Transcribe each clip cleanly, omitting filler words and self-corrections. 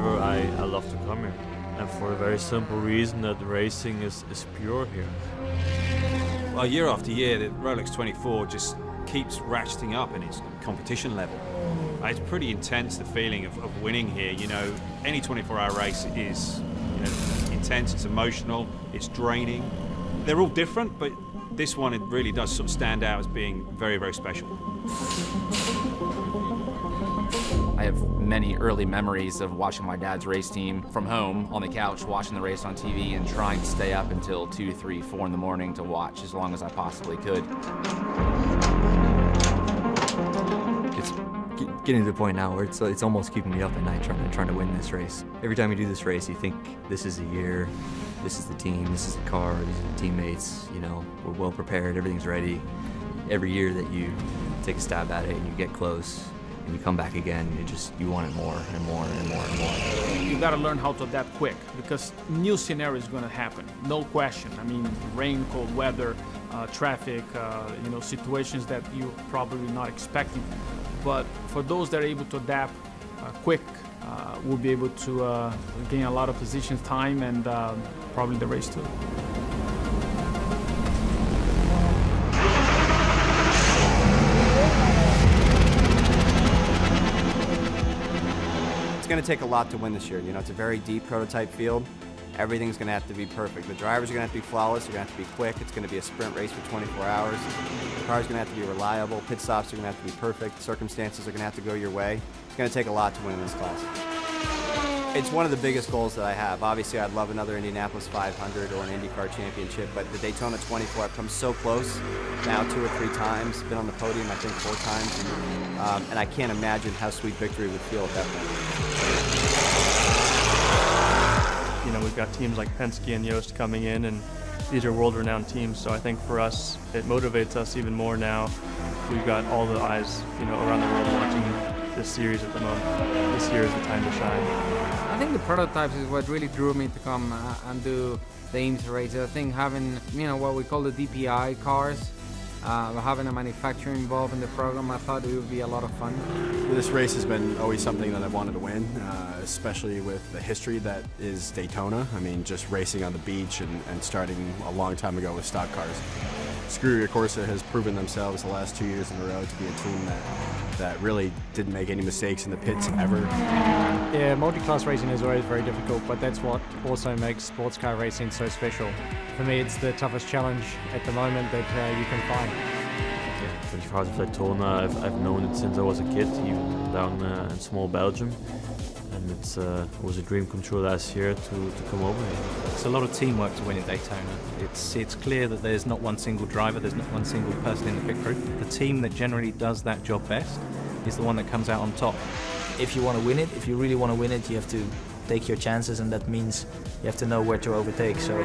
driver, I love to come here. And for a very simple reason that the racing is pure here. Well, year after year, the Rolex 24 just keeps ratcheting up in its competition level. It's pretty intense, the feeling of winning here. You know, any 24-hour race is intense, it's emotional, it's draining. They're all different, but this one, it really does sort of stand out as being very, very special. I have many early memories of watching my dad's race team from home on the couch, watching the race on TV and trying to stay up until 2, 3, 4 in the morning to watch as long as I possibly could. It's getting to the point now where it's almost keeping me up at night trying to win this race. Every time you do this race, you think this is the year, this is the team, this is the car, these are the teammates, you know, we're well prepared, everything's ready. Every year that you take a stab at it and you get close, and you come back again, you want it more and more and more and more. You gotta learn how to adapt quick because new scenario is gonna happen, no question. I mean, rain, cold weather, traffic, you know, situations that you're probably not expecting. But for those that are able to adapt quick, we'll be able to gain a lot of position time and probably the race too. It's going to take a lot to win this year. You know, it's a very deep prototype field. Everything's going to have to be perfect. The drivers are going to have to be flawless. They're going to have to be quick. It's going to be a sprint race for 24 hours. The car's going to have to be reliable. Pit stops are going to have to be perfect. Circumstances are going to have to go your way. It's going to take a lot to win in this class. It's one of the biggest goals that I have. Obviously, I'd love another Indianapolis 500 or an IndyCar championship, but the Daytona 24, I've come so close now 2 or 3 times. Been on the podium, I think, 4 times. And I can't imagine how sweet victory would feel at that point. You know, we've got teams like Penske and Yost coming in, and these are world-renowned teams, so I think for us, it motivates us even more now. We've got all the eyes, you know, around the world watching this series at the moment. This year is the time to shine. I think the prototypes is what really drew me to come and do the IMSA races. I think having, you know, what we call the DPI cars, having a manufacturer involved in the program, I thought it would be a lot of fun. This race has been always something that I wanted to win, especially with the history that is Daytona. I mean, just racing on the beach and starting a long time ago with stock cars. Scuderia Corsa has proven themselves the last 2 years in a row to be a team that really didn't make any mistakes in the pits ever. Yeah, multi-class racing is always very difficult, but that's what also makes sports car racing so special. For me, it's the toughest challenge at the moment that you can find. Yeah, 24 Hours of Daytona, I've known it since I was a kid, even down in small Belgium. And it was a dream come true last year to come over here. It's a lot of teamwork to win in Daytona. It's clear that there's not one single driver, there's not one single person in the pit crew. The team that generally does that job best is the one that comes out on top. If you want to win it, if you really want to win it, you have to take your chances, and that means you have to know where to overtake. So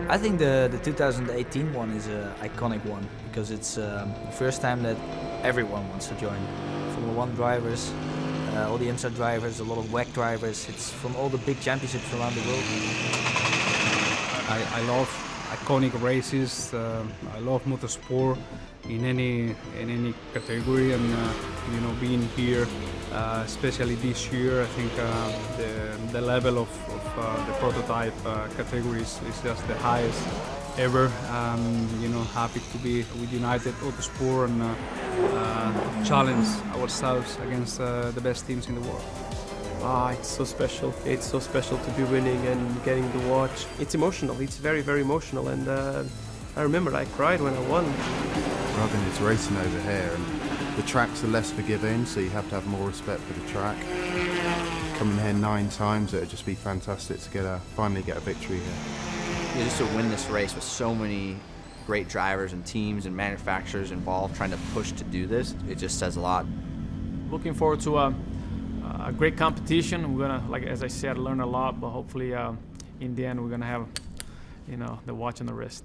I think the 2018 one is an iconic one because it's the first time that everyone wants to join. Formula 1 drivers, all the IMSA drivers, a lot of WEC drivers. It's from all the big championships around the world. I love iconic races. I love motorsport in any category, and you know, being here, especially this year, I think the level of the prototype categories is just the highest ever. You know, happy to be with United Autosport and challenge ourselves against the best teams in the world. It's so special. It's so special to be winning and getting the watch. It's emotional. It's very, very emotional. And I remember I cried when I won. Rather than it's racing over here, and the tracks are less forgiving, so you have to have more respect for the track. Coming here 9 times, it would just be fantastic to finally get a victory here. Yeah, just to win this race with so many great drivers and teams and manufacturers involved trying to push to do this, it just says a lot. Looking forward to a great competition. We're gonna, like as I said, learn a lot, but hopefully in the end we're gonna have, you know, the watch on the wrist.